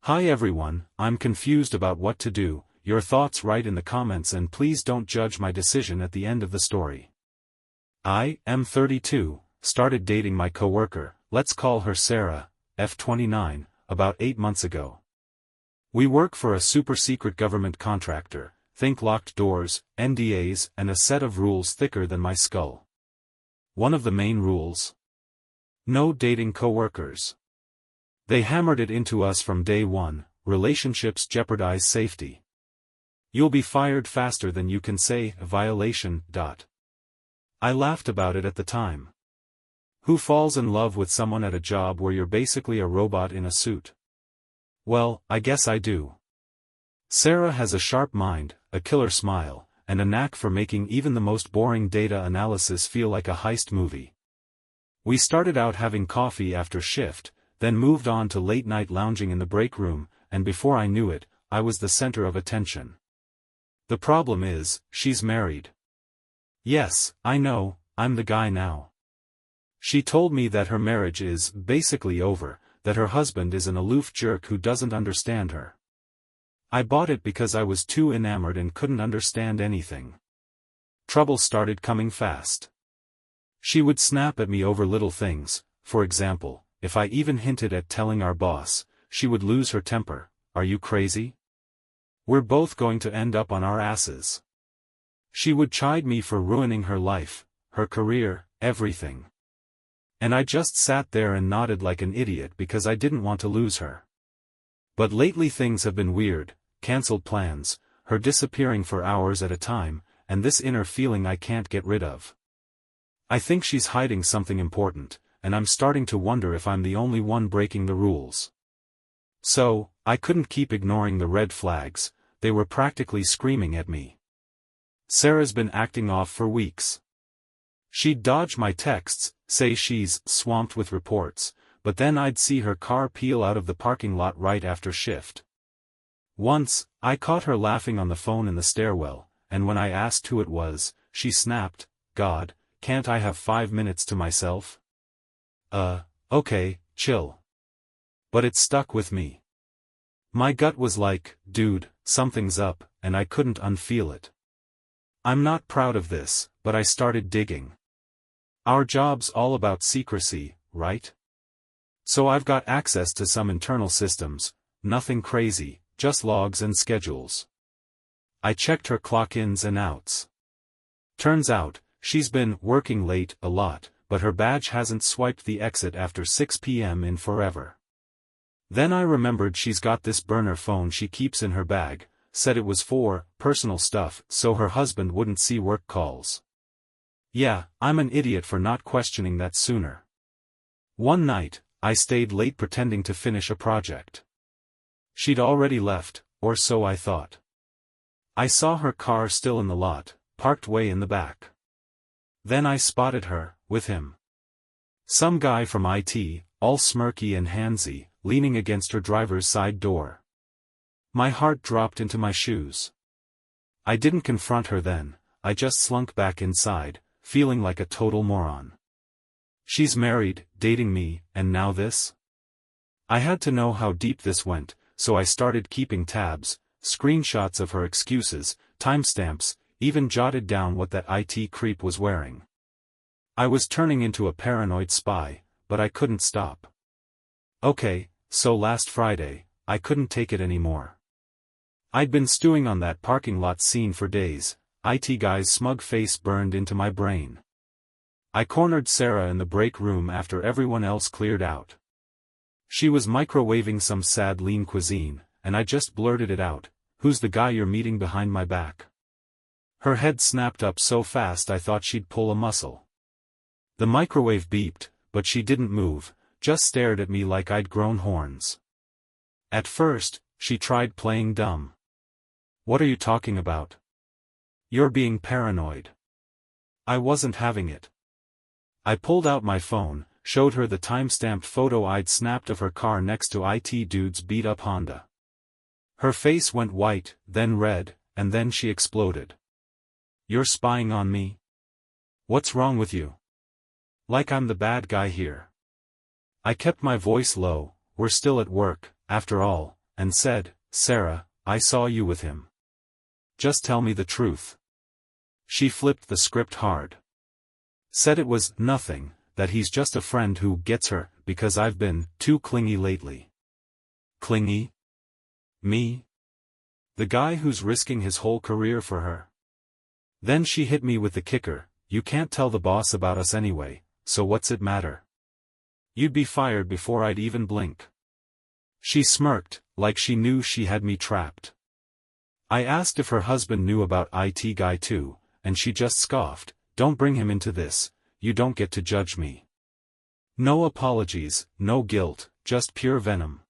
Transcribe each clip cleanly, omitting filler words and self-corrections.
Hi everyone, I'm confused about what to do. Your thoughts write in the comments and please don't judge my decision at the end of the story. I am 32, started dating my coworker, let's call her Sarah, F29, about 8 months ago. We work for a super secret government contractor, think locked doors, NDAs, and a set of rules thicker than my skull. One of the main rules? No dating coworkers. They hammered it into us from day one, relationships jeopardize safety. You'll be fired faster than you can say, violation. I laughed about it at the time. Who falls in love with someone at a job where you're basically a robot in a suit? Well, I guess I do. Sarah has a sharp mind, a killer smile, and a knack for making even the most boring data analysis feel like a heist movie. We started out having coffee after shift, then moved on to late-night lounging in the break room, and before I knew it, I was the center of attention. The problem is, she's married. Yes, I know, I'm the guy now. She told me that her marriage is basically over, that her husband is an aloof jerk who doesn't understand her. I bought it because I was too enamored and couldn't understand anything. Trouble started coming fast. She would snap at me over little things, for example. If I even hinted at telling our boss, she would lose her temper. Are you crazy? We're both going to end up on our asses. She would chide me for ruining her life, her career, everything. And I just sat there and nodded like an idiot because I didn't want to lose her. But lately things have been weird, cancelled plans, her disappearing for hours at a time, and this inner feeling I can't get rid of. I think she's hiding something important, and I'm starting to wonder if I'm the only one breaking the rules. So, I couldn't keep ignoring the red flags, they were practically screaming at me. Sarah's been acting off for weeks. She'd dodge my texts, say she's swamped with reports, but then I'd see her car peel out of the parking lot right after shift. Once, I caught her laughing on the phone in the stairwell, and when I asked who it was, she snapped, "God, can't I have 5 minutes to myself?" Okay, chill. But it stuck with me. My gut was like, dude, something's up, and I couldn't unfeel it. I'm not proud of this, but I started digging. Our job's all about secrecy, right? So I've got access to some internal systems, nothing crazy, just logs and schedules. I checked her clock-ins and outs. Turns out, she's been working late a lot, but her badge hasn't swiped the exit after 6 p.m. in forever. Then I remembered she's got this burner phone she keeps in her bag, said it was for personal stuff so her husband wouldn't see work calls. Yeah, I'm an idiot for not questioning that sooner. One night, I stayed late pretending to finish a project. She'd already left, or so I thought. I saw her car still in the lot, parked way in the back. Then I spotted her, with him. Some guy from IT, all smirky and handsy, leaning against her driver's side door. My heart dropped into my shoes. I didn't confront her then, I just slunk back inside, feeling like a total moron. She's married, dating me, and now this? I had to know how deep this went, so I started keeping tabs, screenshots of her excuses, timestamps, even jotted down what that IT creep was wearing. I was turning into a paranoid spy, but I couldn't stop. Okay, so last Friday, I couldn't take it anymore. I'd been stewing on that parking lot scene for days, IT guy's smug face burned into my brain. I cornered Sarah in the break room after everyone else cleared out. She was microwaving some sad lean cuisine, and I just blurted it out, "Who's the guy you're meeting behind my back?" Her head snapped up so fast I thought she'd pull a muscle. The microwave beeped, but she didn't move, just stared at me like I'd grown horns. At first, she tried playing dumb. "What are you talking about? You're being paranoid." I wasn't having it. I pulled out my phone, showed her the time-stamped photo I'd snapped of her car next to IT dude's beat-up Honda. Her face went white, then red, and then she exploded. "You're spying on me? What's wrong with you? Like I'm the bad guy here." I kept my voice low, we're still at work, after all, and said, "Sarah, I saw you with him. Just tell me the truth." She flipped the script hard. Said it was nothing, that he's just a friend who gets her, because I've been too clingy lately. Clingy? Me? The guy who's risking his whole career for her. Then she hit me with the kicker, "You can't tell the boss about us anyway, so what's it matter? You'd be fired before I'd even blink." She smirked, like she knew she had me trapped. I asked if her husband knew about IT guy too, and she just scoffed, "Don't bring him into this, you don't get to judge me." No apologies, no guilt, just pure venom.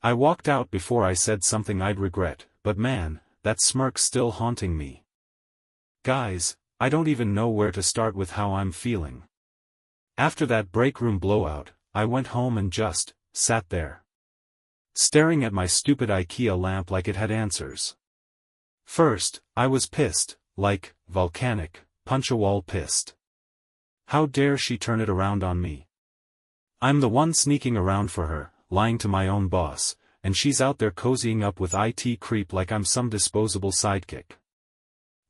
I walked out before I said something I'd regret, but man, that smirk's still haunting me. Guys, I don't even know where to start with how I'm feeling. After that break room blowout, I went home and just sat there, staring at my stupid IKEA lamp like it had answers. First, I was pissed, like, volcanic, punch-a-wall pissed. How dare she turn it around on me? I'm the one sneaking around for her, lying to my own boss, and she's out there cozying up with IT creep like I'm some disposable sidekick.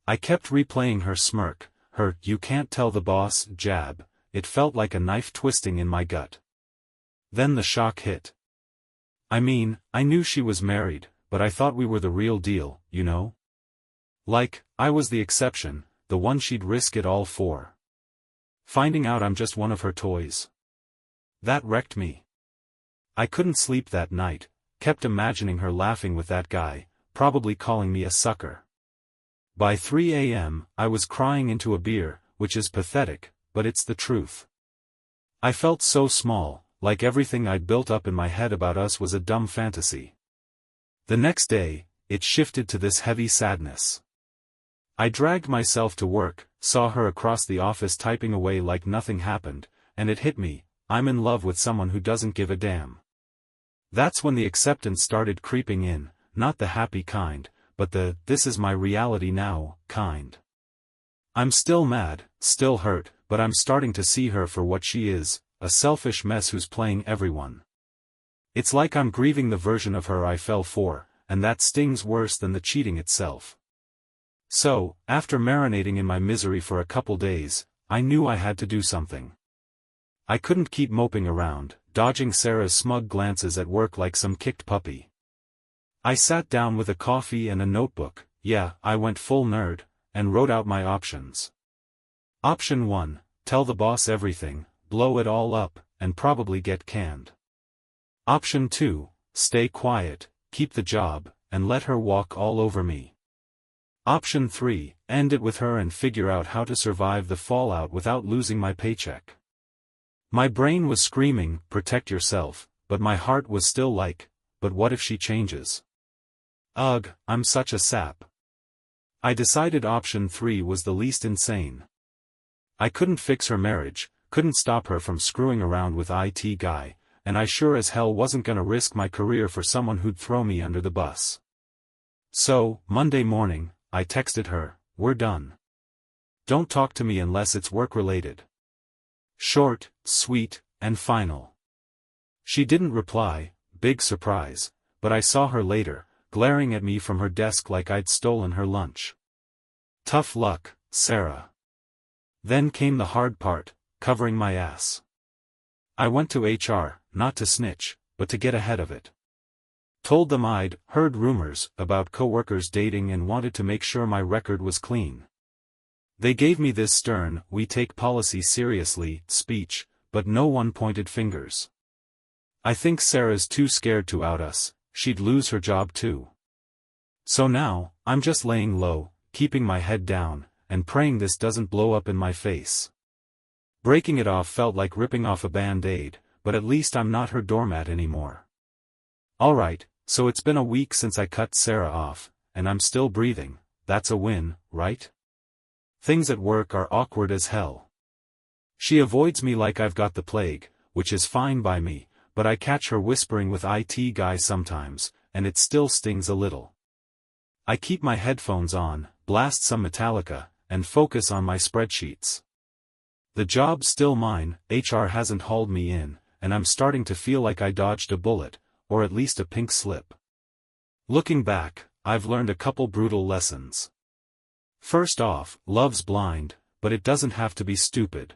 I kept replaying her smirk, her "you can't tell the boss" jab. It felt like a knife twisting in my gut. Then the shock hit. I mean, I knew she was married, but I thought we were the real deal, you know? Like, I was the exception, the one she'd risk it all for. Finding out I'm just one of her toys. That wrecked me. I couldn't sleep that night, kept imagining her laughing with that guy, probably calling me a sucker. By 3 a.m., I was crying into a beer, which is pathetic, but it's the truth. I felt so small, like everything I'd built up in my head about us was a dumb fantasy. The next day, it shifted to this heavy sadness. I dragged myself to work, saw her across the office typing away like nothing happened, and it hit me, I'm in love with someone who doesn't give a damn. That's when the acceptance started creeping in, not the happy kind, but the "this is my reality now" kind. I'm still mad, still hurt, but I'm starting to see her for what she is, a selfish mess who's playing everyone. It's like I'm grieving the version of her I fell for, and that stings worse than the cheating itself. So, after marinating in my misery for a couple days, I knew I had to do something. I couldn't keep moping around, dodging Sarah's smug glances at work like some kicked puppy. I sat down with a coffee and a notebook, yeah, I went full nerd, and wrote out my options. Option 1, tell the boss everything, blow it all up, and probably get canned. Option 2, stay quiet, keep the job, and let her walk all over me. Option 3, end it with her and figure out how to survive the fallout without losing my paycheck. My brain was screaming, protect yourself, but my heart was still like, but what if she changes? Ugh, I'm such a sap. I decided option 3 was the least insane. I couldn't fix her marriage, couldn't stop her from screwing around with IT guy, and I sure as hell wasn't gonna risk my career for someone who'd throw me under the bus. So, Monday morning, I texted her, "We're done. Don't talk to me unless it's work-related." Short, sweet, and final. She didn't reply, big surprise, but I saw her later, glaring at me from her desk like I'd stolen her lunch. Tough luck, Sarah. Then came the hard part, covering my ass. I went to HR, not to snitch, but to get ahead of it. Told them I'd heard rumors about coworkers dating and wanted to make sure my record was clean. They gave me this stern, "we take policy seriously" speech, but no one pointed fingers. I think Sarah's too scared to out us, she'd lose her job too. So now, I'm just laying low, keeping my head down, and praying this doesn't blow up in my face. Breaking it off felt like ripping off a band-aid, but at least I'm not her doormat anymore. Alright, so it's been a week since I cut Sarah off, and I'm still breathing, that's a win, right? Things at work are awkward as hell. She avoids me like I've got the plague, which is fine by me, but I catch her whispering with IT guy sometimes, and it still stings a little. I keep my headphones on, blast some Metallica, and focus on my spreadsheets. The job's still mine, HR hasn't hauled me in, and I'm starting to feel like I dodged a bullet, or at least a pink slip. Looking back, I've learned a couple brutal lessons. First off, love's blind, but it doesn't have to be stupid.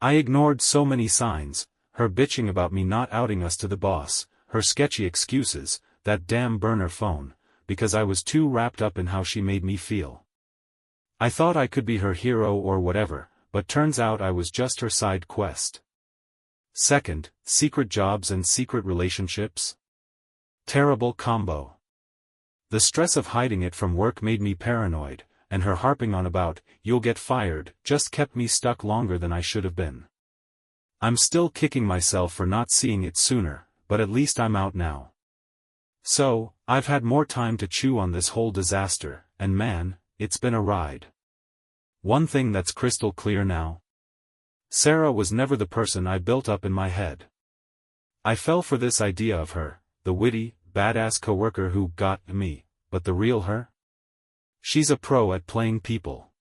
I ignored so many signs, her bitching about me not outing us to the boss, her sketchy excuses, that damn burner phone, because I was too wrapped up in how she made me feel. I thought I could be her hero or whatever, but turns out I was just her side quest. Second, secret jobs and secret relationships? Terrible combo. The stress of hiding it from work made me paranoid, and her harping on about, "You'll get fired," just kept me stuck longer than I should have been. I'm still kicking myself for not seeing it sooner, but at least I'm out now. So, I've had more time to chew on this whole disaster, and man, it's been a ride. One thing that's crystal clear now. Sarah was never the person I built up in my head. I fell for this idea of her, the witty, badass coworker who got me, but the real her? She's a pro at playing people.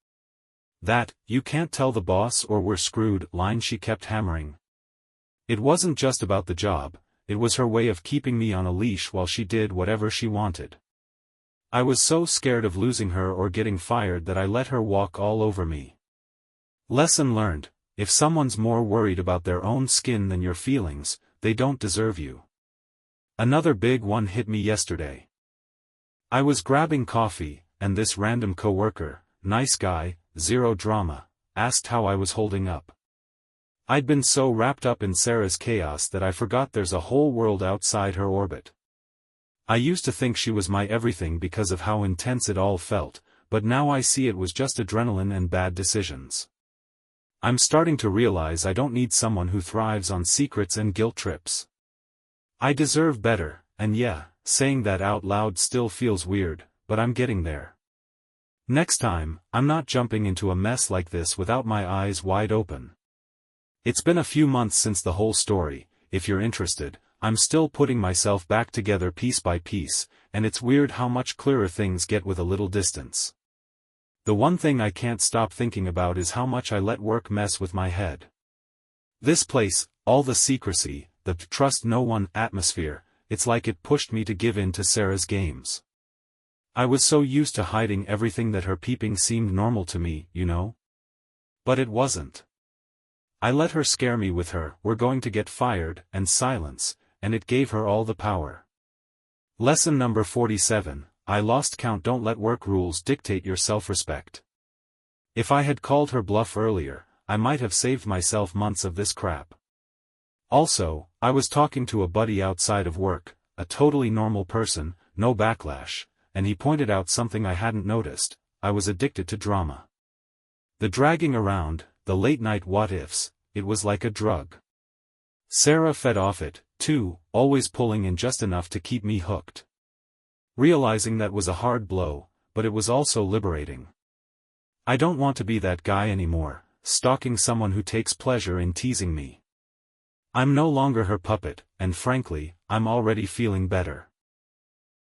That, "You can't tell the boss or we're screwed" line she kept hammering. It wasn't just about the job, it was her way of keeping me on a leash while she did whatever she wanted. I was so scared of losing her or getting fired that I let her walk all over me. Lesson learned: if someone's more worried about their own skin than your feelings, they don't deserve you. Another big one hit me yesterday. I was grabbing coffee, and this random coworker, nice guy, zero drama, asked how I was holding up. I'd been so wrapped up in Sarah's chaos that I forgot there's a whole world outside her orbit. I used to think she was my everything because of how intense it all felt, but now I see it was just adrenaline and bad decisions. I'm starting to realize I don't need someone who thrives on secrets and guilt trips. I deserve better, and yeah, saying that out loud still feels weird, but I'm getting there. Next time, I'm not jumping into a mess like this without my eyes wide open. It's been a few months since the whole story. If you're interested, I'm still putting myself back together piece by piece, and it's weird how much clearer things get with a little distance. The one thing I can't stop thinking about is how much I let work mess with my head. This place, all the secrecy, the trust no one atmosphere, it's like it pushed me to give in to Sarah's games. I was so used to hiding everything that her peeping seemed normal to me, you know? But it wasn't. I let her scare me with her "we're going to get fired" and silence, and it gave her all the power. Lesson number 47, I lost count. Don't let work rules dictate your self-respect. If I had called her bluff earlier, I might have saved myself months of this crap. Also, I was talking to a buddy outside of work, a totally normal person, no backlash, and he pointed out something I hadn't noticed: I was addicted to drama. The dragging around, the late-night what-ifs, it was like a drug. Sarah fed off it, too, always pulling in just enough to keep me hooked. Realizing that was a hard blow, but it was also liberating. I don't want to be that guy anymore, stalking someone who takes pleasure in teasing me. I'm no longer her puppet, and frankly, I'm already feeling better.